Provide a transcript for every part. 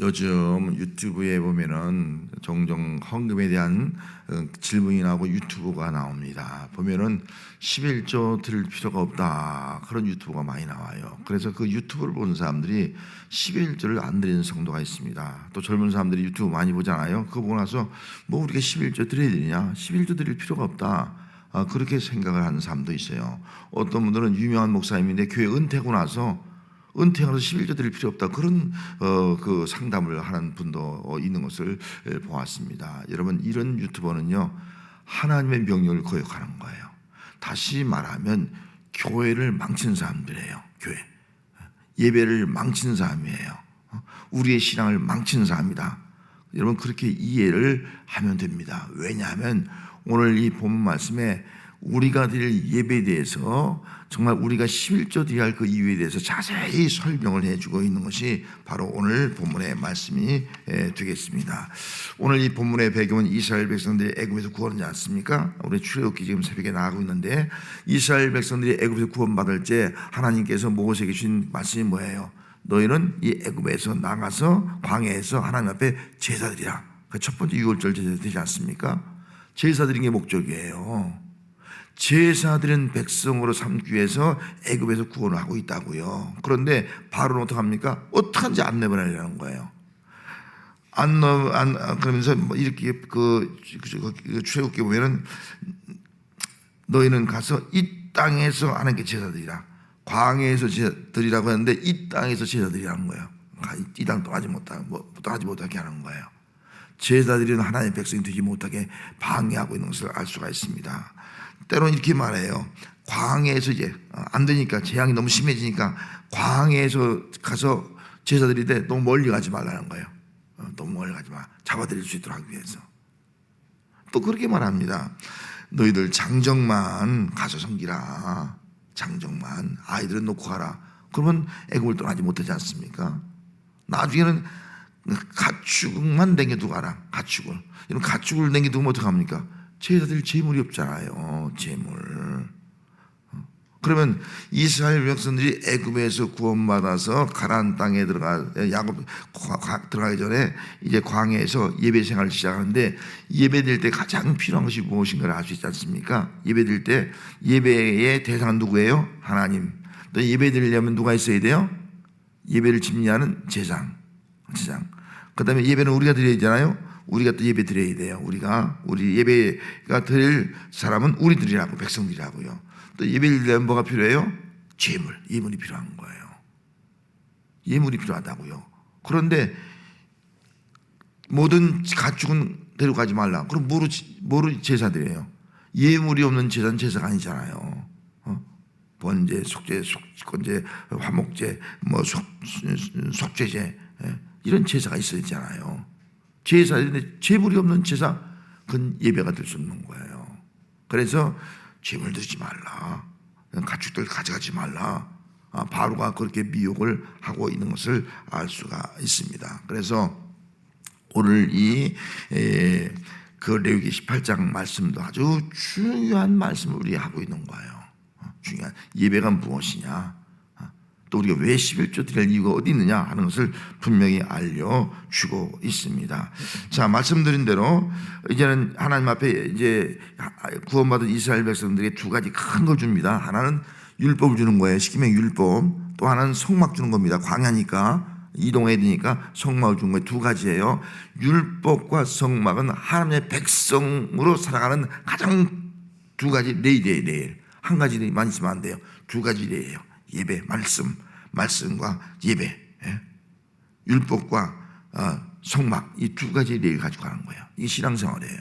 요즘 유튜브에 보면은 종종 헌금에 대한 질문이 나오고 유튜브가 나옵니다. 보면은 11조 드릴 필요가 없다, 그런 유튜브가 많이 나와요. 그래서 그 유튜브를 보는 사람들이 11조를 안 드리는 성도가 있습니다. 또 젊은 사람들이 유튜브 많이 보잖아요. 그거 보고 나서 뭐 우리가 11조 드려야 되냐, 11조 드릴 필요가 없다, 그렇게 생각을 하는 사람도 있어요. 어떤 분들은 유명한 목사님인데 교회 은퇴하고 나서 11조 드릴 필요 없다, 그런 그 상담을 하는 분도 있는 것을 보았습니다. 여러분, 이런 유튜버는요, 하나님의 명령을 거역하는 거예요. 다시 말하면 교회를 망치는 사람들이에요. 교회 예배를 망치는 사람이에요. 우리의 신앙을 망치는 사람이다. 여러분, 그렇게 이해를 하면 됩니다. 왜냐하면 오늘 이 본문 말씀에 우리가 드릴 예배에 대해서, 정말 우리가 11조 드려야 할 그 이유에 대해서 자세히 설명을 해주고 있는 것이 바로 오늘 본문의 말씀이 되겠습니다. 오늘 이 본문의 배경은 이스라엘 백성들이 애굽에서 구원하지 않습니까? 우리 출애굽기 지금 새벽에 나가고 있는데, 이스라엘 백성들이 애굽에서 구원받을 때 하나님께서 모세에게 주신 말씀이 뭐예요? 너희는 이 애굽에서 나가서 광야에서 하나님 앞에 제사드리라. 그 첫 번째 유월절 제사 드리지 않습니까? 제사 드리는 게 목적이에요. 제사드린 백성으로 삼기 위해서 애굽에서 구원을 하고 있다고요. 그런데 바로는 어떡합니까? 어떡하는지 안 내보내려는 거예요. 그러면서 이렇게 출애굽기 보면은 너희는 가서 이 땅에서 하나님께 제사드리라. 광야에서 제사드리라고 하는데 이 땅에서 제사드리라는 거예요. 이 땅 떠나지 못하게 하는 거예요. 제사드리는 하나님의 백성이 되지 못하게 방해하고 있는 것을 알 수가 있습니다. 때로는 이렇게 말해요. 광야에서 이제 안 되니까, 재앙이 너무 심해지니까 광야에서 가서 제사 드릴 때 너무 멀리 가지 말라는 거예요. 너무 멀리 가지 마. 잡아드릴 수 있도록 하기 위해서. 또 그렇게 말합니다. 너희들 장정만 가서 섬기라. 장정만. 아이들은 놓고 가라. 그러면 애굽을 떠나지 못하지 않습니까? 나중에는 가축만 남겨두고 가라. 가축을. 이런 가축을 남겨두면 어떡합니까? 제사드릴 재물이 없잖아요. 재물. 그러면 이스라엘 백성들이 애굽에서 구원받아서 가나안 땅에 야곱 들어가기 전에 이제 광야에서 예배 생활을 시작하는데, 예배드릴 때 가장 필요한 것이 무엇인가를 알 수 있지 않습니까? 예배드릴 때 예배의 대상은 누구예요? 하나님. 또 예배드리려면 누가 있어야 돼요? 예배를 집리하는 제장. 그 다음에 예배는 우리가 드려야 되잖아요. 우리가 또 예배 드려야 돼요. 우리 예배가 드릴 사람은 우리들이라고, 백성들이라고요. 또 예배 드리려면 뭐가 필요해요? 예물이 필요한 거예요. 예물이 필요하다고요. 그런데 모든 가축은 데려가지 말라. 그럼 뭐로 제사 드려요? 예물이 없는 제사는 제사가 아니잖아요. 번제, 속죄, 건제, 화목제, 속죄제, 이런 제사가 있어야 되잖아요. 제사인데 재물이 없는 제사, 그건 예배가 될 수 없는 거예요. 그래서 재물 드리지 말라, 가축들 가져가지 말라, 바로가 그렇게 미혹을 하고 있는 것을 알 수가 있습니다. 그래서 오늘 그 레위기 18장 말씀도 아주 중요한 말씀을 우리 하고 있는 거예요. 중요한 예배가 무엇이냐, 또 우리가 왜 11조 드릴 이유가 어디 있느냐 하는 것을 분명히 알려주고 있습니다. 자, 말씀드린 대로 이제는 하나님 앞에 이제 구원받은 이스라엘 백성들에게 두 가지 큰 걸 줍니다. 하나는 율법을 주는 거예요. 십계명 율법. 또 하나는 성막 주는 겁니다. 광야니까 이동해야 되니까 성막을 주는 거예요. 두 가지예요. 율법과 성막은 하나님의 백성으로 살아가는 가장 두 가지 레일이에요. 한 가지만 있으면 안 돼요. 두 가지 레일이에요. 예배, 말씀과 예배, 율법과 성막, 이 두 가지 레일 가지고 가는 거예요. 이게 신앙생활이에요.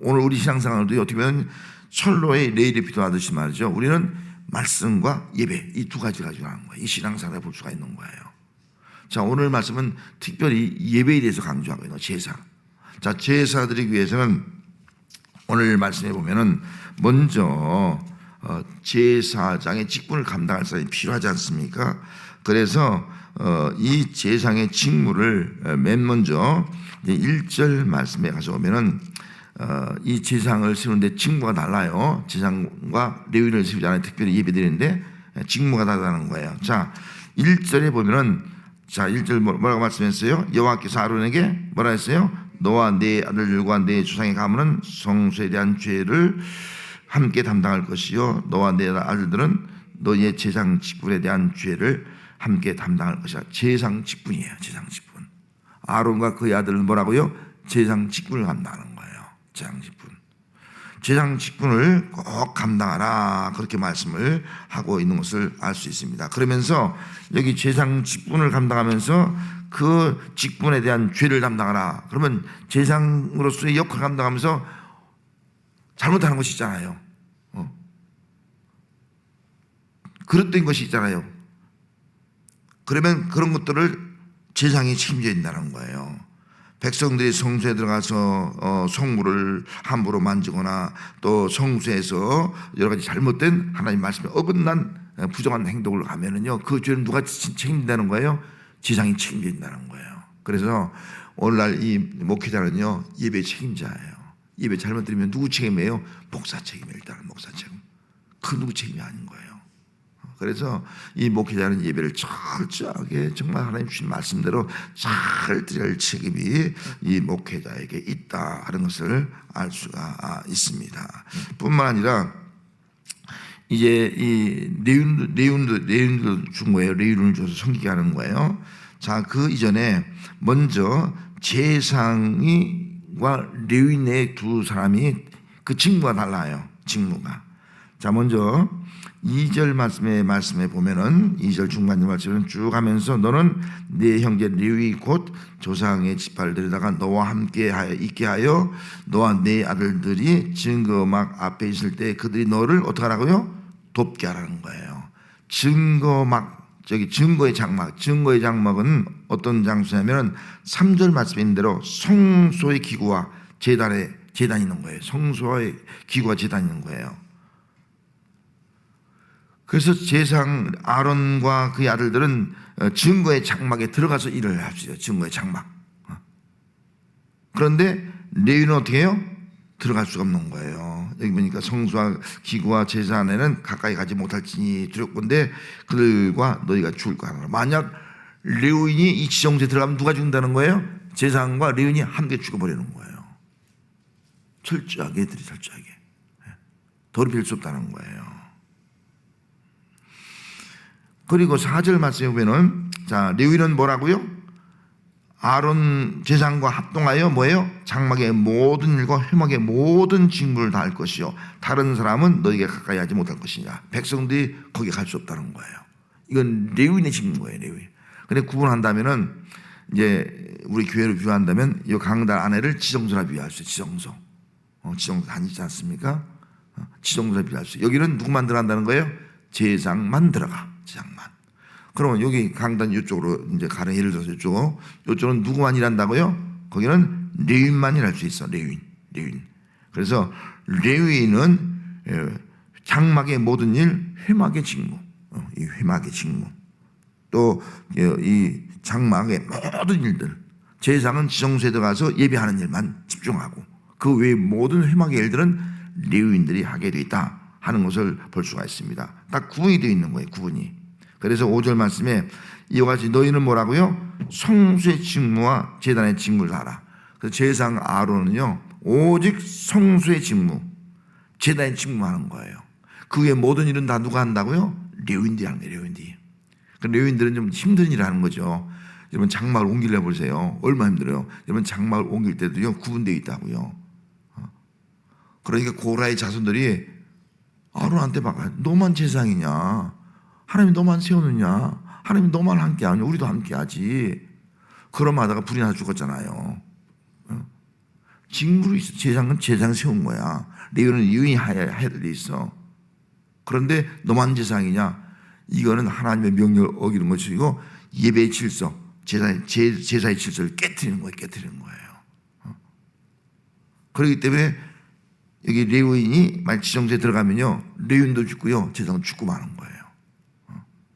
오늘 우리 신앙생활도 어떻게 보면 철로의 레일이 필요하듯이 말이죠. 우리는 말씀과 예배, 이 두 가지 가지고 가는 거예요. 이 신앙생활을 볼 수가 있는 거예요. 자, 오늘 말씀은 특별히 예배에 대해서 강조하고 있는 제사. 자, 제사 드리기 위해서는 오늘 말씀해 보면은 먼저 제사장의 직분을 감당할 사람이 필요하지 않습니까? 그래서 이 제사장의 직무를 맨 먼저 1절 말씀에 가져오면은 이 제사장을 세우는데 직무가 달라요. 제사장과 레위를 세우지 않아요. 특별히 예배드리는데 직무가 다르다는 거예요. 자, 1절에 보면은 자, 1절 뭐라고 말씀했어요? 여호와께서 아론에게 뭐라 했어요? 너와 네 아들들과 네 조상의 가문은 성소에 대한 죄를 함께 담당할 것이요 너와 네 아들들은 너의 제상 직분에 대한 죄를 함께 담당할 것이야. 제상 직분이에요. 제상 직분. 아론과 그의 아들은 뭐라고요? 제상 직분을 감당하는 거예요. 제상 직분. 제상 직분을 꼭 감당하라, 그렇게 말씀을 하고 있는 것을 알 수 있습니다. 그러면서 여기 제상 직분을 감당하면서 그 직분에 대한 죄를 담당하라. 그러면 제상으로서의 역할을 감당하면서 잘못하는 것이 있잖아요. 그릇된 것이 있잖아요. 그러면 그런 것들을 제상이 책임져야 된다는 거예요. 백성들이 성소에 들어가서 성물을 함부로 만지거나 또 성소에서 여러 가지 잘못된 하나님 말씀에 어긋난 부정한 행동을 하면은요, 그 죄는 누가 책임진다는 거예요? 제상이 책임진다는 거예요. 그래서 오늘날 이 목회자는요, 예배 책임자예요. 예배 잘못 드리면 누구 책임이에요? 목사 책임이에요. 일단은 목사 책임. 그 누구 책임이 아닌 거예요. 그래서 이 목회자는 예배를 철저하게 정말 하나님 주신 말씀대로 잘 드릴 책임이 이 목회자에게 있다 하는 것을 알 수가 있습니다. 뿐만 아니라 이제 이 레위인도 준 거예요. 레위인을 줘서 섬기게 하는 거예요. 자, 그 이전에 먼저 제사장과 레위인의 두 사람이 그 직무가 달라요. 직무가. 자, 먼저 2절 말씀에 보면은 2절 중간 말씀은 쭉 하면서 너는 네 형제 레위 곧 조상의 지파를 데려다가 너와 함께 있게 하여 너와 네 아들들이 증거막 앞에 있을 때 그들이 너를 어떻게 하라고요? 돕게 하라는 거예요. 증거의 장막은 어떤 장소냐면은 3절 말씀에 있는 대로 성소의 기구와 제단이 있는 거예요. 성소의 기구와 제단이 있는 거예요. 그래서 제사장 아론과 그의 아들들은 증거의 장막에 들어가서 일을 할 수 있어요. 증거의 장막. 그런데 레위는 어떻게 해요? 들어갈 수가 없는 거예요. 여기 보니까 성소와 기구와 제사 안에는 가까이 가지 못할지니 두렵건대 그들과 너희가 죽을 거라. 만약 레위인이 이 지정소에 들어가면 누가 죽는다는 거예요? 제사장과 레위인이 함께 죽어버리는 거예요. 철저하게 더럽힐 수 없다는 거예요. 그리고 4절 말씀에 보면은, 자, 레위는 뭐라고요? 아론 제사장과 합동하여 뭐예요? 장막의 모든 일과 회막의 모든 직무를 다 할 것이요 다른 사람은 너에게 가까이 하지 못할 것이냐. 백성들이 거기에 갈 수 없다는 거예요. 이건 레위인의 직무인 거예요. 레위. 근데 구분한다면은, 이제 우리 교회를 비유한다면 이 강단 안에를 지정소라 비유할 수 있어요. 지정소 다니지 않습니까? 지정소라 비유할 수 있어요. 여기는 누구만 들어간다는 거예요? 제사장만 들어가. 제사장만. 그러면 여기 강단 이쪽으로 이제 가령 예를 들어서 이쪽은 누구만 일한다고요? 거기는 레위인만 일할 수 있어. 레위인. 그래서 레위인은 장막의 모든 일, 회막의 직무, 이 회막의 직무, 또 이 장막의 모든 일들. 제사장은 지정소에 들어가서 예배하는 일만 집중하고 그 외의 모든 회막의 일들은 레위인들이 하게 돼 있다 하는 것을 볼 수가 있습니다. 딱 구분이 되어 있는 거예요. 구분이. 그래서 5절 말씀에 이와 같이 너희는 뭐라고요? 성소의 직무와 제단의 직무를 하라. 그래서 제사장 아론은요 오직 성소의 직무, 제단의 직무하는 거예요. 그 외 모든 일은 다 누가 한다고요? 레위인들이 하는 거예요. 레위인들이. 그 레위인들은 좀 힘든 일을 하는 거죠. 여러분 장막을 옮기려 보세요. 얼마나 힘들어요. 여러분 장막을 옮길 때도요 구분되어 있다고요. 그러니까 고라의 자손들이 아론한테 막 너만 제사장이냐? 하나님이 너만 세우느냐? 하나님이 너만 함께 하냐? 우리도 함께 하지. 그러면 하다가 불이 나서 죽었잖아요. 직무로 있어. 제사장은 제사장 세운 거야. 레위는 유인이 해야 돼 있어. 그런데 너만 제사장이냐? 이거는 하나님의 명령을 어기는 것이고 예배의 질서, 제사의 질서를 깨트리는 거예요. 그렇기 때문에 여기 레위인이 만약 지정소에 들어가면요 레위인도 죽고요 제사장도 죽고 마는 거예요.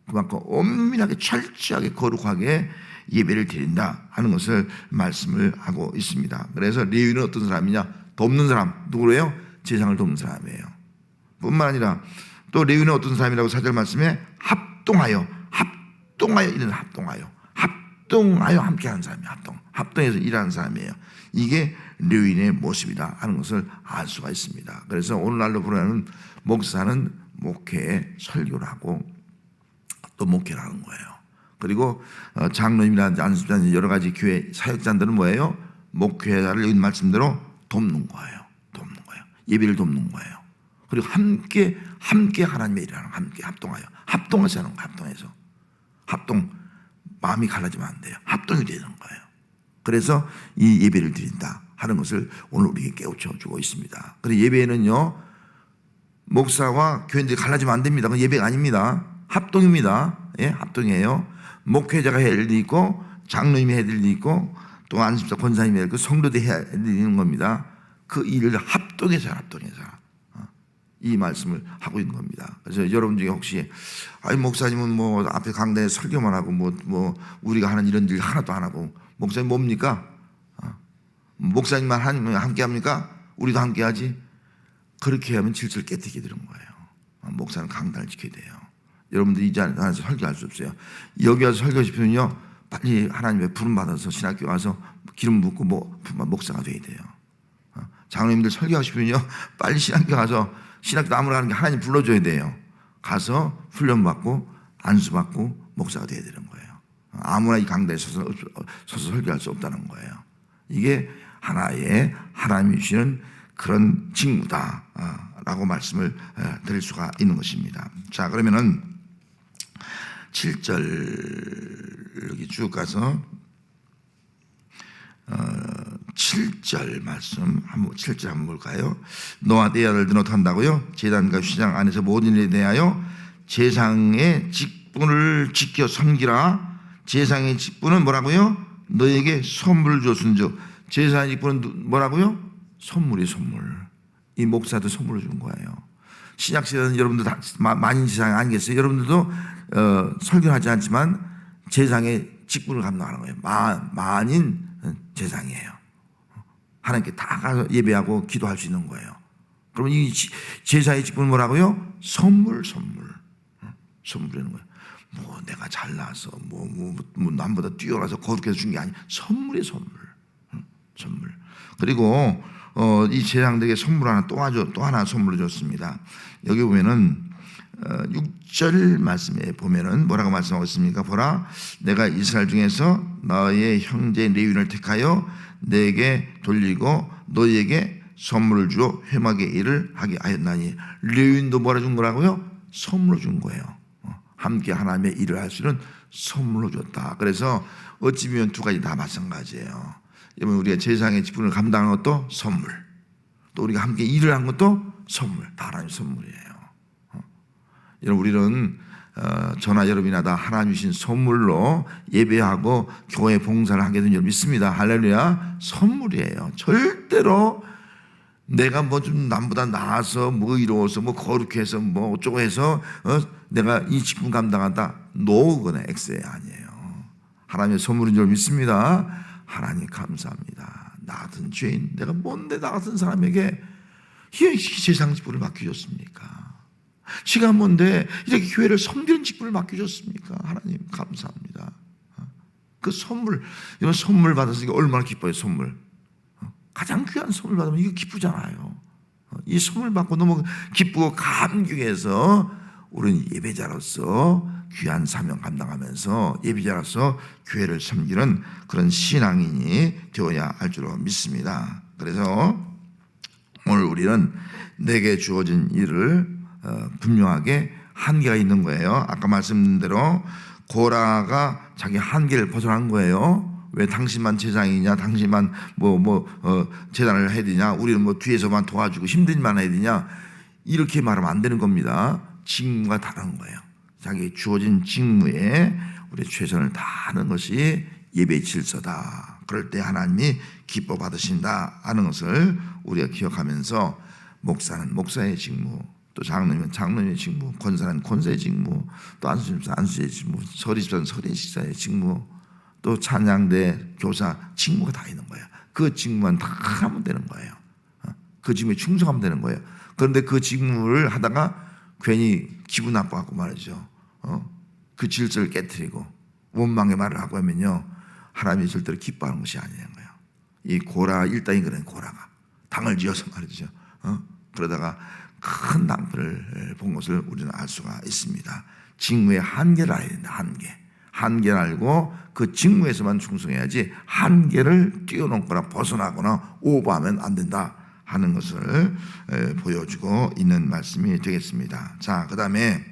그만큼 엄밀하게 철저하게 거룩하게 예배를 드린다 하는 것을 말씀을 하고 있습니다. 그래서 레위인은 어떤 사람이냐? 돕는 사람. 누구래요? 제사장을 돕는 사람이에요. 뿐만 아니라 또 레위인은 어떤 사람이라고 4절 말씀에 합동하여 합동하여 함께하는 사람이에요. 합동해서 일하는 사람이에요. 이게 레위인의 모습이다 하는 것을 알 수가 있습니다. 그래서 오늘날로 보면 목사는 목회에 설교를 하고 또 목회를 하는 거예요. 그리고 장로님이나 안수자님 여러 가지 교회 사역자들은 뭐예요? 목회자를 이 말씀대로 돕는 거예요. 예배를 돕는 거예요. 그리고 함께 하나님의 일을 하는, 함께 합동하여 합동해서 하는 거예요. 합동 마음이 갈라지면 안 돼요. 합동이 되는 거예요. 그래서 이 예배를 드린다 하는 것을 오늘 우리에게 깨우쳐주고 있습니다. 그래서 예배는요, 목사와 교인들이 갈라지면 안 됩니다. 그건 예배가 아닙니다. 합동입니다. 예, 합동이에요. 목회자가 해야 할 일도 있고, 장로님이 해야 될 일도 있고, 또 안수자 권사님이 해야 될 성도들이 해야 되는 겁니다. 그 일을 합동해서 이 말씀을 하고 있는 겁니다. 그래서 여러분 중에 혹시 목사님은 뭐 앞에 강단에 설교만 하고 뭐 우리가 하는 이런 일 하나도 안 하고 목사님 뭡니까? 목사님만 함께 합니까? 우리도 함께 하지? 그렇게 하면 질서를 깨뜨리게 되는 거예요. 목사는 강단을 지켜야 돼요. 여러분들 이 자리에서 설교할 수 없어요. 여기 와서 설교하시면요, 빨리 하나님의 부름 받아서 신학교 와서 기름 붓고 목사가 돼야 돼요. 장로님들 설교하시면요, 빨리 신학교 가서 신학교 아무나 가는 게 하나님 불러줘야 돼요. 가서 훈련받고 안수받고 목사가 돼야 되는 거예요. 아무나 이 강단에 서서 설교할 수 없다는 거예요. 이게 하나의 하나님이 주시는 그런 직무다라고 말씀을 드릴 수가 있는 것입니다. 자, 그러면은 7절 여기 쭉 가서 7절 말씀 7절 한번 볼까요? 너와 내 아들들은 어떻게 한다고요? 제단과 휘장 안에서 모든 일에 대하여 제상의 직분을 지켜 섬기라. 제상의 직분은 뭐라고요? 너에게 선물을 줬은즉. 제사의 직분은 뭐라고요? 선물이 선물. 이 목사도 선물을 준 거예요. 신약시대는 여러분들 다 만인 제사장 아니겠어요? 여러분들도 설교하지 않지만 제사장의 직분을 감당하는 거예요. 만인 제사장이에요. 하나님께 다 가서 예배하고 기도할 수 있는 거예요. 그러면 이 제사의 직분은 뭐라고요? 선물이라는 거예요. 뭐 내가 잘나서 뭐 남보다 뛰어나서 거룩해서 준 게 아니야. 선물이 선물. 그리고 이 제사장들에게 선물 하나 또 하나 선물을 줬습니다. 여기 보면은 6절 말씀에 보면은 뭐라고 말씀하고 있습니까? 보라, 내가 이스라엘 중에서 너의 형제 레위인을 택하여 내게 돌리고 너희에게 선물을 주어 회막의 일을 하게 하였나니. 레위인도 뭐라 준 거라고요? 선물로 준 거예요. 함께 하나님의 일을 할 수 있는 선물로 줬다. 그래서 어찌 보면 두 가지 다 마찬가지예요. 여러분, 우리가 제사장의 직분을 감당한 것도 선물, 또 우리가 함께 일을 한 것도 선물, 다 하나님의 선물이에요. 여러분, 우리는 저나 여러분이나 다 하나님 주신 선물로 예배하고 교회 봉사를 하게 된 줄 믿습니다. 할렐루야. 선물이에요. 절대로 내가 뭐 좀 남보다 나아서 뭐 이로워서 뭐 거룩해서 뭐 어쩌고 해서 내가 이 직분 감당한다. 노거나 엑스에 아니에요. 하나님의 선물인 줄 믿습니다. 하나님 감사합니다. 나 같은 죄인, 내가 뭔데 나 같은 사람에게 이 세상 직분을 맡겨줬습니까? 지가 뭔데 이렇게 교회를 섬기는 직분을 맡겨줬습니까? 하나님 감사합니다. 그 선물, 이런 선물 받았으니까 얼마나 기뻐요. 선물, 가장 귀한 선물 받으면 이거 기쁘잖아요. 이 선물 받고 너무 기쁘고 감격해서 우리는 예배자로서 귀한 사명 감당하면서 예배자로서 교회를 섬기는 그런 신앙인이 되어야 할 줄로 믿습니다. 그래서 오늘 우리는 내게 주어진 일을 분명하게 한계가 있는 거예요. 아까 말씀드린 대로 고라가 자기 한계를 벗어난 거예요. 왜 당신만 제사장이냐, 당신만 제단을 해야 되냐, 우리는 뭐 뒤에서만 도와주고 힘든 일만 해야 되냐, 이렇게 말하면 안 되는 겁니다. 직무가 다른 거예요. 자기 주어진 직무에 우리 최선을 다하는 것이 예배의 질서다. 그럴 때 하나님이 기뻐 받으신다 하는 것을 우리가 기억하면서, 목사는 목사의 직무, 또 장로님은 장로님의 직무, 권사는 권사의 직무, 또 안수집사는 안수의 직무, 서리집사는 서리집사의 직무, 또 찬양대 교사 직무가 다 있는 거예요. 그 직무만 다 하면 되는 거예요. 그 직무에 충성하면 되는 거예요. 그런데 그 직무를 하다가 괜히 기분 나빠하고 말이죠. 그 질서를 깨뜨리고 원망의 말을 하고 하면요, 하나님이 절대로 기뻐하는 것이 아니라는 거예요. 이 고라 일당이 그런 고라가 당을 지어서 말이죠. 그러다가 큰 낭패를 본 것을 우리는 알 수가 있습니다. 직무의 한계를 알아야 된다. 한계를 알고 그 직무에서만 충성해야지 한계를 뛰어넘거나 벗어나거나 오버하면 안 된다 하는 것을 보여주고 있는 말씀이 되겠습니다. 자, 그 다음에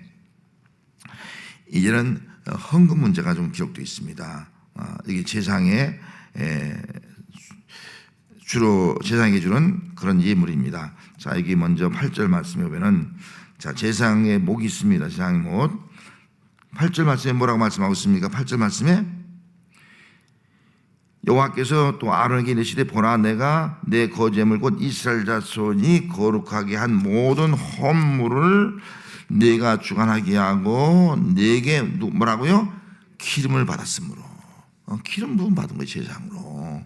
이제는 헌금 문제가 좀 기록되어 있습니다. 이게 제사장에 주로 제사장에게 주는 그런 예물입니다. 자, 여기 먼저 8절 말씀에 보면은 자, 제사장의 목이 있습니다. 제사장의 목. 8절 말씀에 뭐라고 말씀하고 있습니까? 8절 말씀에 여호와께서 또 아론에게 이르시되 보라 내가 내 거제물 곧 이스라엘 자손이 거룩하게 한 모든 헌물을 내가 주관하게 하고 내게 뭐라고요? 기름을 받았으므로 기름 부음 받은 거예요. 제사장으로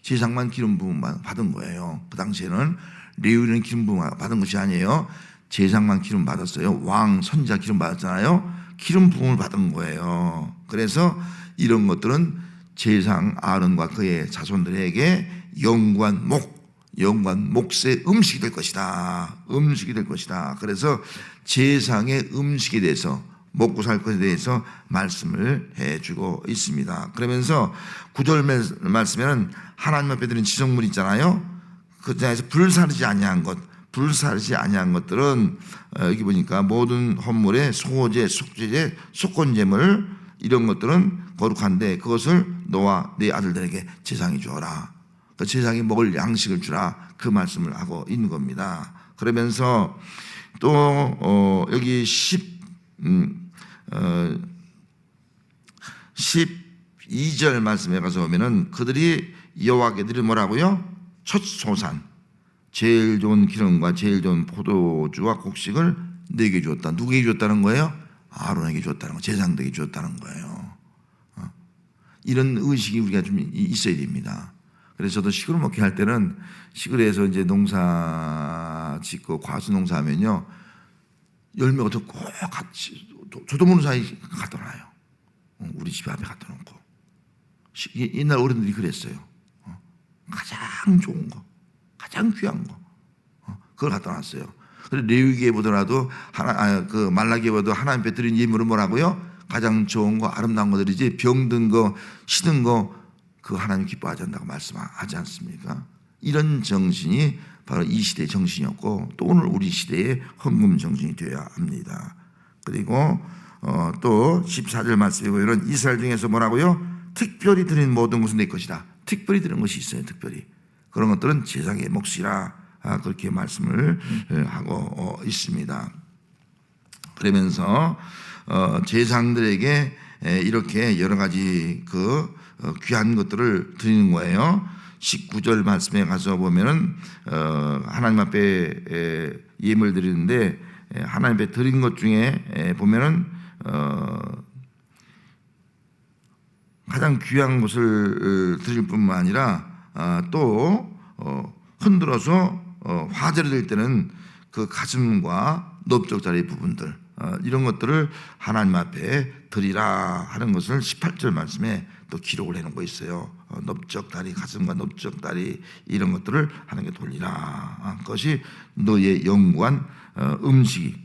제사장만 기름 부음 받은 거예요. 그 당시에는 레위는 기름 부음 받은 것이 아니에요. 제사장만 기름 받았어요. 왕 선지자 기름 받았잖아요. 기름 부음을 받은 거예요. 그래서 이런 것들은 제사장 아론과 그의 자손들에게 영구한 몫의 음식이 될 것이다. 음식이 될 것이다. 그래서 제사장의 음식에 대해서 먹고 살 것에 대해서 말씀을 해주고 있습니다. 그러면서 9절 말씀에는 하나님 앞에 드린 지성물 있잖아요. 그 중에서 불사르지 아니한 것들은 여기 보니까 모든 헌물의 소제, 속죄제, 속건제물 이런 것들은 거룩한데 그것을 너와 네 아들들에게 제사장이 주어라. 그 제사장이 먹을 양식을 주라. 그 말씀을 하고 있는 겁니다. 그러면서 또 여기 12절 말씀에 가서 보면은 그들이 여호와께 드린 뭐라고요? 첫 소산, 제일 좋은 기름과 제일 좋은 포도주와 곡식을 내게 주었다. 누구에게 주었다는 거예요? 아론에게 주었다는 거, 제사장들에게 주었다는 거예요. 이런 의식이 우리가 좀 있어야 됩니다. 그래서 저도 시골 먹기 할 때는 시골에서 이제 농사 짓고 과수 농사하면요 열매가 꼭 같이 저도 모르는 사이 갖다 놔요. 우리 집 앞에 갖다 놓고 옛날 어른들이 그랬어요. 가장 좋은 거, 가장 귀한 거, 그걸 갖다 놨어요. 그래서 레위기에 보더라도 그 말라기에 보도 하나님 앞에 드린 예물은 뭐라고요? 가장 좋은 거, 아름다운 것들이지 병든 거, 시든 거 그 하나님 기뻐하지 않는다고 말씀하지 않습니까? 이런 정신이 바로 이 시대의 정신이었고 또 오늘 우리 시대의 헌금 정신이 되어야 합니다. 그리고 또 14절 말씀에 보면 이스라엘 중에서 뭐라고요? 특별히 드린 모든 것은 내 것이다. 특별히 드린 것이 있어요. 특별히 그런 것들은 제사장의 몫이라 그렇게 말씀을 하고 있습니다. 그러면서 제사장들에게 이렇게 여러 가지 그 귀한 것들을 드리는 거예요. 19절 말씀에 가서 보면은 하나님 앞에 예물 드리는데 하나님 앞에 드린 것 중에 보면은 가장 귀한 것을 드릴 뿐만 아니라 또 흔들어서 화제를 드릴 때는 그 가슴과 넓적다리 부분들 이런 것들을 하나님 앞에 드리라 하는 것을 18절 말씀에 또 기록을 해놓은 거 있어요. 넓적다리, 가슴과 넓적다리 이런 것들을 하나님께 돌리라. 그것이 너의 영구한 음식이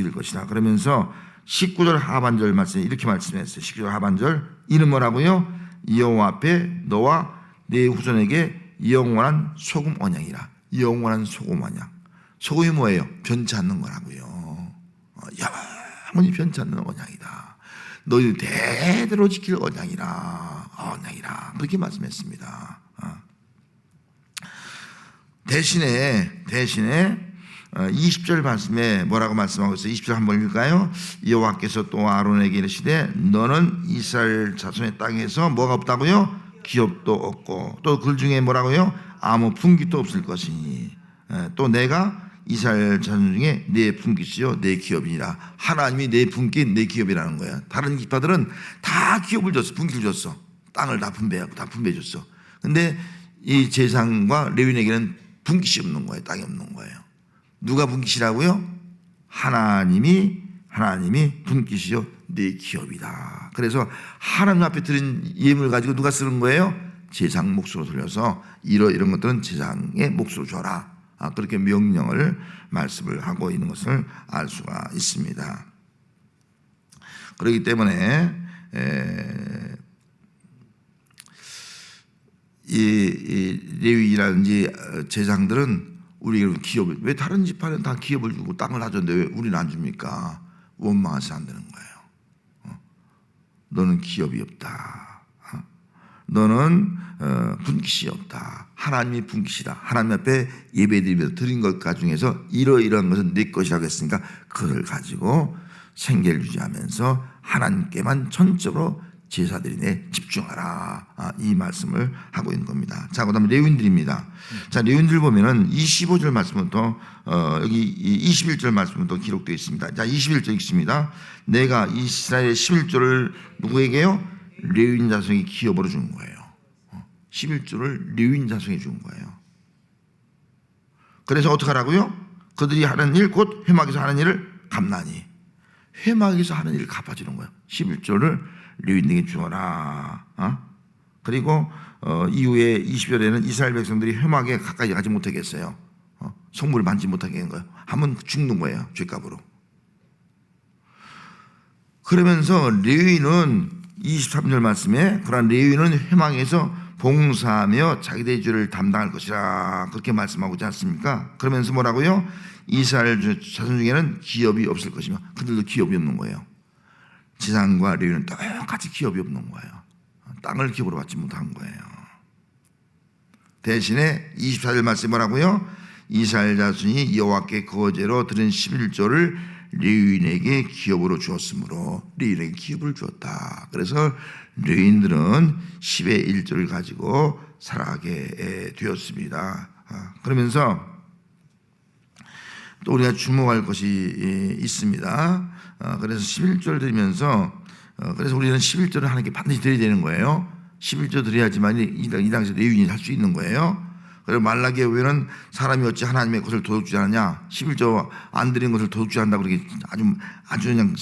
될 것이다. 그러면서 19절 하반절 말씀에 이렇게 말씀했어요. 19절 하반절 이는 뭐라고요? 여호와 앞에 너와 네 후손에게 영원한 소금 언약이라. 영원한 소금 언약. 소금이 뭐예요? 변치 않는 거라고요. 영원히 변치 않는 언약이다. 너희 대대로 지킬 언약이라. 그렇게 말씀했습니다. 대신에 20절 말씀에 뭐라고 말씀하고 있어요? 20절 한번 읽을까요? 여호와께서 또 아론에게 이르시되 너는 이스라엘 자손의 땅에서 뭐가 없다고요? 기업도 없고 또 그 중에 뭐라고요? 아무 분깃도 없을 것이니 또 내가 이스라엘 자손 중에 내 분깃이요 내 기업이니라. 하나님이 내 분깃 내 기업이라는 거야. 다른 기파들은 다 기업을 줬어. 분깃을 줬어. 땅을 다 분배하고 다 분배해줬어. 근데 이 제사장과 레위인에게는 분깃이 없는 거예요. 땅이 없는 거예요. 누가 분깃이라고요? 하나님이 하나님이 분깃이요 네 기업이다. 그래서 하나님 앞에 드린 예물 가지고 누가 쓰는 거예요? 제상 몫으로 돌려서 이런 것들은 제상의 몫으로 줘라. 그렇게 명령을 말씀을 하고 있는 것을 알 수가 있습니다. 그렇기 때문에 이 레위라든지 제사장들은 우리 기업을, 왜 다른 지파는 다 기업을 주고 땅을 다 줬는데 왜 우리는 안 줍니까? 원망해서 안 되는 거예요. 너는 기업이 없다. 너는 분깃이 없다. 하나님이 분깃이다. 하나님 앞에 예배드리면서 드린 것 중에서 이러이러한 것은 네 것이라고 했으니까 그걸 가지고 생계를 유지하면서 하나님께만 전적으로 제사드리네 집중하라. 이 말씀을 하고 있는 겁니다. 자, 그다음에 레위인들입니다. 자, 레위인들 보면은 25절 말씀부터 여기 21절 말씀부터 기록되어 있습니다. 자, 21절 읽습니다. 내가 이스라엘의 11조를 누구에게요? 레위인 자손이 기업으로 준 거예요. 11조를 레위인 자손이 준 거예요. 그래서 어떻게 하라고요? 그들이 하는 일 곧 회막에서 하는 일을 갚나니, 회막에서 하는 일을 갚아주는 거예요. 11조를 레위인에게 주어라. 그리고 이후에 20절에는 이스라엘 백성들이 회막에 가까이 가지 못하게 했어요. 성물을 만지지 못하게 한 거예요. 하면 죽는 거예요, 죄값으로. 그러면서 레위인은 23절 말씀에 그러한 레위인은 회막에서 봉사하며 자기들의 죄를 담당할 것이라 그렇게 말씀하고 있지 않습니까? 그러면서 뭐라고요? 이스라엘 자손 중에는 기업이 없을 것이며, 그들도 기업이 없는 거예요. 제사장과 레위인은 똑같이 기업이 없는 거예요. 땅을 기업으로 받지 못한 거예요. 대신에 24절 말씀이 뭐라고요? 이스라엘 자손이 여호와께 거제로 드린 11조를 레위인에게 기업으로 주었으므로 레위인에게 기업을 주었다. 그래서 레위인들은 10의 1조를 가지고 살아가게 되었습니다. 그러면서 또 우리가 주목할 것이 있습니다. 그래서 11조를 드리면서 그래서 우리는 11조를 하나님께 반드시 드려야 되는 거예요. 11조 드려야지만 이 당시 레위인이 할 수 있는 거예요. 그리고 말라기에 보면은 사람이 어찌 하나님의 것을 도둑질 하느냐, 11조 안 드린 것을 도둑질 한다고 그렇게 아주 그냥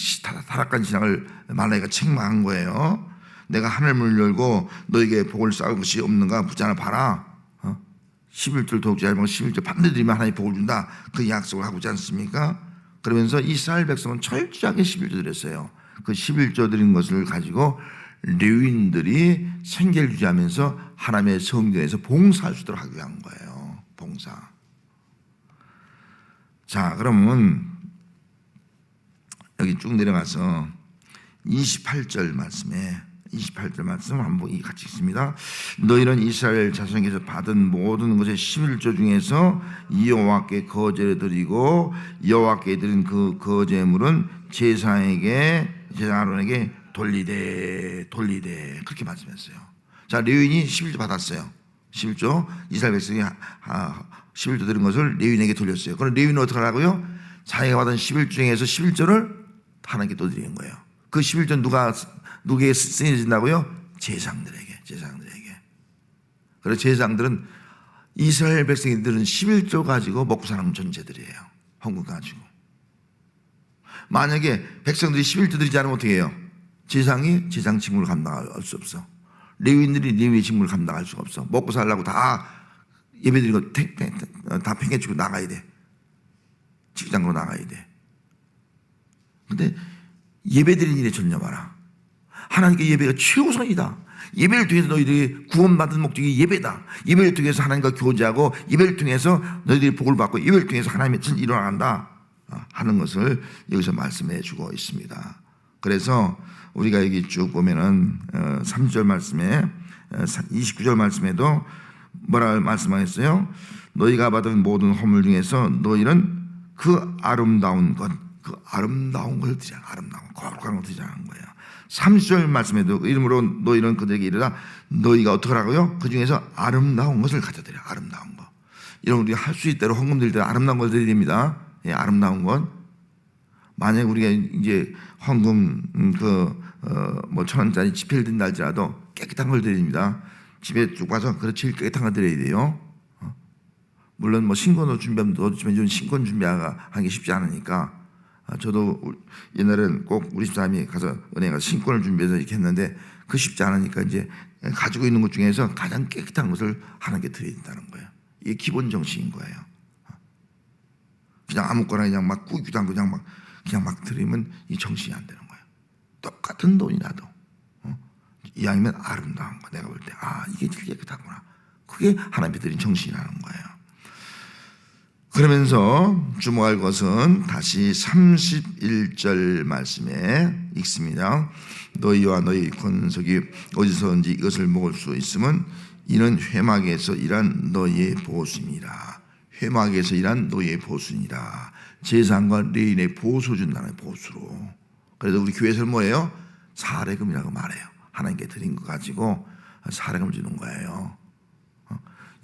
타락한 신앙을 말라기가 책망한 거예요. 내가 하늘문을 열고 너에게 복을 쌓을 것이 없는가 묻지 않아 봐라. 11조를 도둑질하지 말고 11조 반드시 드리면 하나님이 복을 준다. 그 약속을 하고 있지 않습니까? 그러면서 이스라엘 백성은 철저하게 11조 드렸어요. 그 11조 드린 것을 가지고 레위인들이 생계를 유지하면서 하나님의 성전에서 봉사할 수 있도록 하기 위한 거예요. 봉사. 자, 그러면 여기 쭉 내려가서 28절 말씀에 28절 말씀 한번 같이 읽습니다. 너희는 이스라엘 자손에게서 받은 모든 것의 11조 중에서 여호와께 거제를 드리고 여호와께 드린 그 거제물은 제사장에게 아론에게 돌리되 그렇게 말씀했어요. 자, 레위인이 11조 받았어요. 11조 이스라엘 백성이 11조 드린 것을 레위인에게 돌렸어요. 그럼 레위인은 어떻게 하라고요? 자기가 받은 11조 중에서 11조를 하나님께 또 드리는 거예요. 그 11조 누구에게 쓰여진다고요? 제사장들에게. 그래서 제사장들은 이스라엘 백성들은 11조 가지고 먹고 사는 존재들이에요. 헌금 가지고. 만약에 백성들이 11조 드리지 않으면 어떻게 해요? 제사장이 제사장 직무를 감당할 수 없어. 레위인들이 레위 직무를 감당할 수가 없어. 먹고 살려고 다 예배드리는 거 다 팽개치고 나가야 돼. 직장으로 나가야 돼. 근데 예배드리는 일에 전념하라. 하나님께 예배가 최우선이다. 예배를 통해서 너희들이 구원받은 목적이 예배다. 예배를 통해서 하나님과 교제하고 예배를 통해서 너희들이 복을 받고 예배를 통해서 하나님의 뜻이 일어난다 하는 것을 여기서 말씀해 주고 있습니다. 그래서 우리가 여기 쭉 보면은 3절 말씀에 29절 말씀에도 뭐라 말씀하셨어요? 너희가 받은 모든 허물 중에서 너희는 그 아름다운 것을 드리자. 아름다운 거룩한 것을 드리자는 거예요. 30절 말씀에도 이름으로 너희는 그들에게 이르라. 너희가 어떻게 하라고요? 그 중에서 아름다운 것을 가져드려. 아름다운 거. 이런 우리가 할 수 있대로 헌금 드릴 때 아름다운 걸 드려야 됩니다. 예, 아름다운 것. 만약 우리가 이제 헌금 뭐 1,000원짜리 지폐를 든다 할지라도 깨끗한 걸 드려야 됩니다. 집에 쭉 와서 그렇지 깨끗한 걸 드려야 돼요. 물론 뭐 신권으로 준비하면 더 좋지만 이런 신권 준비하는 게 쉽지 않으니까 저도 옛날에는 꼭 우리 집사람이 가서 은행에 가서 신권을 준비해서 이렇게 했는데 그 쉽지 않으니까 이제 가지고 있는 것 중에서 가장 깨끗한 것을 하나님께 드려야 된다는 거예요. 이게 기본 정신인 거예요. 그냥 아무거나 그냥 막 꾸기도 않고 그냥 막 드리면 이 정신이 안 되는 거예요. 똑같은 돈이라도 이왕이면 아름다운 거 내가 볼 때 이게 제일 깨끗하구나. 그게 하나님께 드린 정신이라는 거예요. 그러면서 주목할 것은 다시 31절 말씀에 읽습니다. 너희와 너희 권속이 어디서든지 이것을 먹을 수 있으면 이는 회막에서 일한 너희의 보수입니다. 회막에서 일한 너희의 보수니라. 제사장과 레위인의 보수 준다는 보수로. 그래서 우리 교회에서 뭐예요? 사례금이라고 말해요. 하나님께 드린 거 가지고 사례금을 주는 거예요.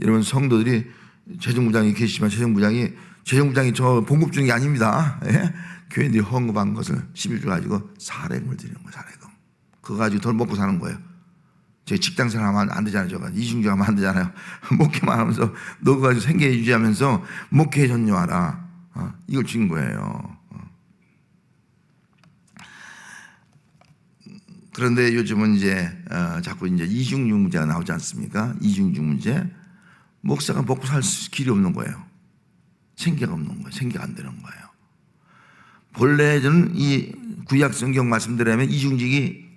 여러분 성도들이 재정부장이 계시지만 재정부장이 저 봉급 주는 게 아닙니다. 예? 교회들이 헌금한 것을 11조 가지고 사례금을 드리는 거예요. 사례금. 그거 가지고 돈 먹고 사는 거예요. 제 직장생활 하면 안 되잖아요. 저가 이중주 하면 안 되잖아요. 목회만 하면서 너 그거 가지고 생계 유지하면서 목회 전념하라. 이걸 준 거예요. 그런데 요즘은 이제 자꾸 이제 이중주 문제가 나오지 않습니까? 이중주 문제. 목사가 먹고 살 길이 없는 거예요. 생계가 없는 거예요. 생계가 안 되는 거예요. 본래 저는 이 구약 성경 말씀대로 하면 이중직이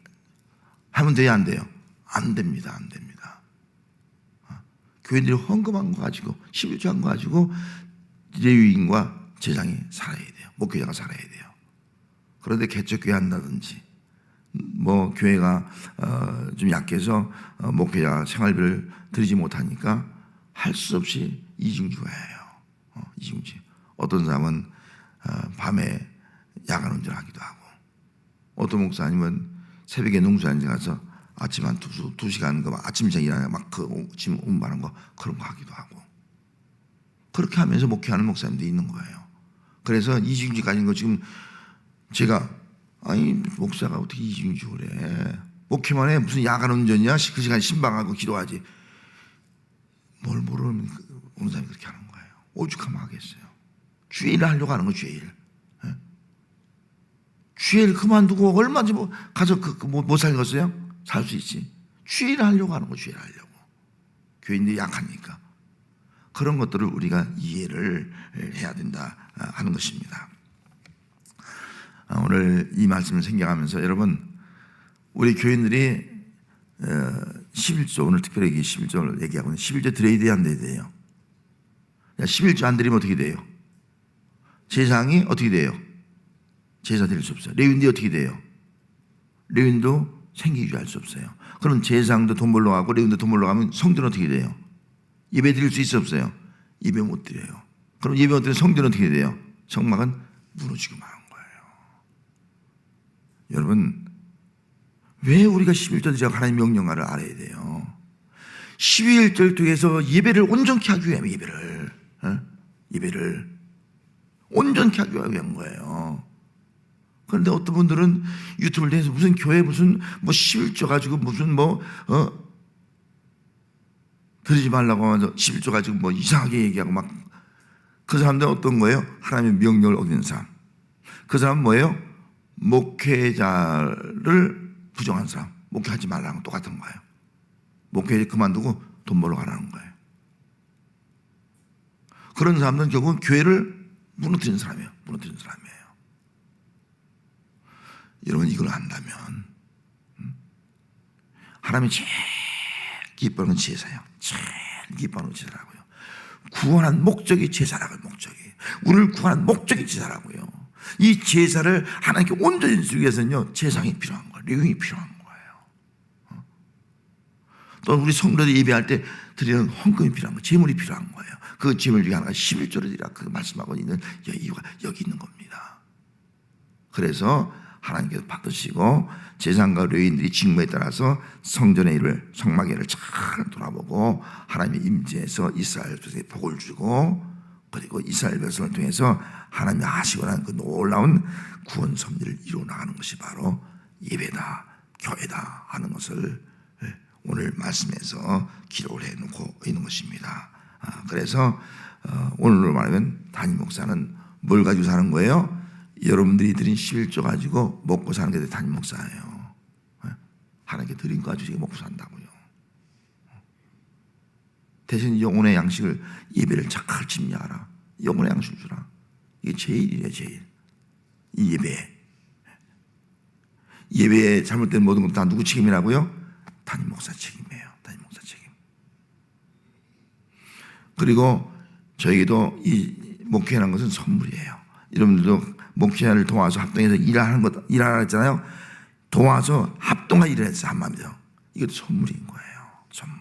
하면 돼야 안 돼요? 안 됩니다. 안 됩니다. 교회들이 헌금한 거 가지고 11조 한 거 가지고 레위인과 제장이 살아야 돼요. 목회자가 살아야 돼요. 그런데 개척교회 한다든지 뭐 교회가 좀 약해서 목회자 생활비를 드리지 못하니까 할 수 없이 이중주예요. 이중주. 어떤 사람은 밤에 야간 운전하기도 하고, 어떤 목사님은 새벽에 농수한지 가서 아침 한 2시간 아침장 일하냐 그 짐 운반하는 거 그런 거 하기도 하고, 그렇게 하면서 목회하는 목사님도 있는 거예요. 그래서 이중주 가진 거 지금 제가 목사가 어떻게 이중주 그래? 목회만 해 무슨 야간 운전이야? 그 시간 신방하고 기도하지. 뭘 모르면 어느 사람이 그렇게 하는 거예요. 오죽하면 하겠어요. 주일을 하려고 하는 거 주일. 예? 주일 그만두고 얼마든지 가서 못 살겠어요? 살 수 있지. 주일을 하려고 하는 거 주일 하려고. 교인들이 약하니까. 그런 것들을 우리가 이해를 해야 된다 하는 것입니다. 오늘 이 말씀을 생각하면서 여러분 우리 교인들이 11조 오늘 특별히 11조를 얘기하고 있는 11조 드려야 돼요? 안 드려야 돼요? 11조 안 드리면 어떻게 돼요? 제사장이 어떻게 돼요? 제사 드릴 수 없어요. 레위인도 어떻게 돼요? 레위인도 생계 유지할 수 없어요. 그럼 제사장도 돈 벌러 가고 레위인도 돈 벌러 가면 성전은 어떻게 돼요? 예배 드릴 수 있어 없어요? 예배 못 드려요. 그럼 예배 못 드리면 성전은 어떻게 돼요? 성막은 무너지고 마는 거예요. 여러분 왜 우리가 11조 드리자고 하나님 명령하를 알아야 돼요? 12일절 통해서 예배를 온전케 하기 위해 예배를 온전케 하기 위한 거예요. 그런데 어떤 분들은 유튜브를 통해서 무슨 교회 무슨 11조 가지고 무슨 드리지 말라고 하면서 11조 가지고 이상하게 얘기하고 막 그 사람들은 어떤 거예요? 하나님의 명령을 어기는 사람. 그 사람은 뭐예요? 목회자를 부정한 사람, 목회하지 말라는 건 똑같은 거예요. 목회 그만두고 돈 벌러 가라는 거예요. 그런 사람들은 결국은 교회를 무너뜨리는 사람이에요. 무너뜨리는 사람이에요. 여러분 이걸 안다면 하나님이 제일 기뻐하는 제사예요. 제일 기뻐하는 제사라고요. 구원한 목적이 제사라고요. 목적이. 우리를 구원한 목적이 제사라고요. 이 제사를 하나님께 온전히 드리기 위해서는요 제사장이 필요한 거예요. 레위인이 필요한 거예요. 또 우리 성도들이 예배할 때 드리는 헌금이 필요한 거예요. 재물이 필요한 거예요. 그 재물 중에 하나가 11조를 드리라 그 말씀하고 있는 이유가 여기 있는 겁니다. 그래서 하나님께서 받으시고 제사장과 레위인들이 직무에 따라서 성전의 일을 성막의 일을 잘 돌아보고 하나님의 임재에서 이스라엘 백성에 복을 주고 그리고 이스라엘 백성을 통해서 하나님이 하시고 난 그 놀라운 구원 섭리를 이루어 나가는 것이 바로 예배다, 교회다 하는 것을 오늘 말씀에서 기록을 해놓고 있는 것입니다. 그래서 오늘로 말하면 담임 목사는 뭘 가지고 사는 거예요? 여러분들이 드린 11조 가지고 먹고 사는 게 담임 목사예요. 하나님께 드린 거 가지고 먹고 산다고요. 대신 영혼의 양식을 예배를 착할 침략하라. 영혼의 양식을 주라. 이게 제일이래 제일. 이 예배에 잘못된 모든 것 다 누구 책임이라고요? 담임 목사 책임이에요. 담임 목사 책임. 그리고 저에게도 이 목회라는 것은 선물이에요. 여러분들도 목회를 도와서 합동해서 일하라 했잖아요. 도와서 합동하 일을 했어요. 한마디로. 이것도 선물인 거예요. 선물.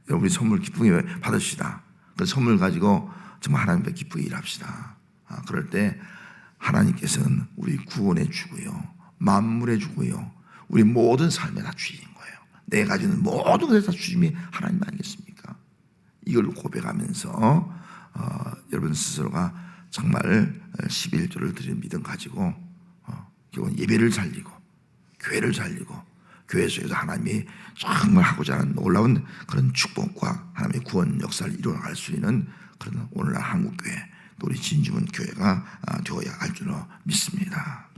여러분이 선물 기쁘게 받으시다. 그 선물 가지고 정말 하나님께 기쁘게 일합시다. 그럴 때 하나님께서는 우리 구원해 주고요. 만물해 주고요. 우리 모든 삶에 다 주인인 거예요. 내가 가지는 모든 것에 다 주님이 하나님 아니겠습니까? 이걸 고백하면서 여러분 스스로가 정말 11조를 드리는 믿음 가지고 결국은 예배를 살리고 교회를 살리고 교회 속에서 하나님이 정말 하고자 하는 놀라운 그런 축복과 하나님의 구원 역사를 이루어갈 수 있는 그런 오늘날 한국교회 또 우리 진주문 교회가 되어야 할 줄로 믿습니다.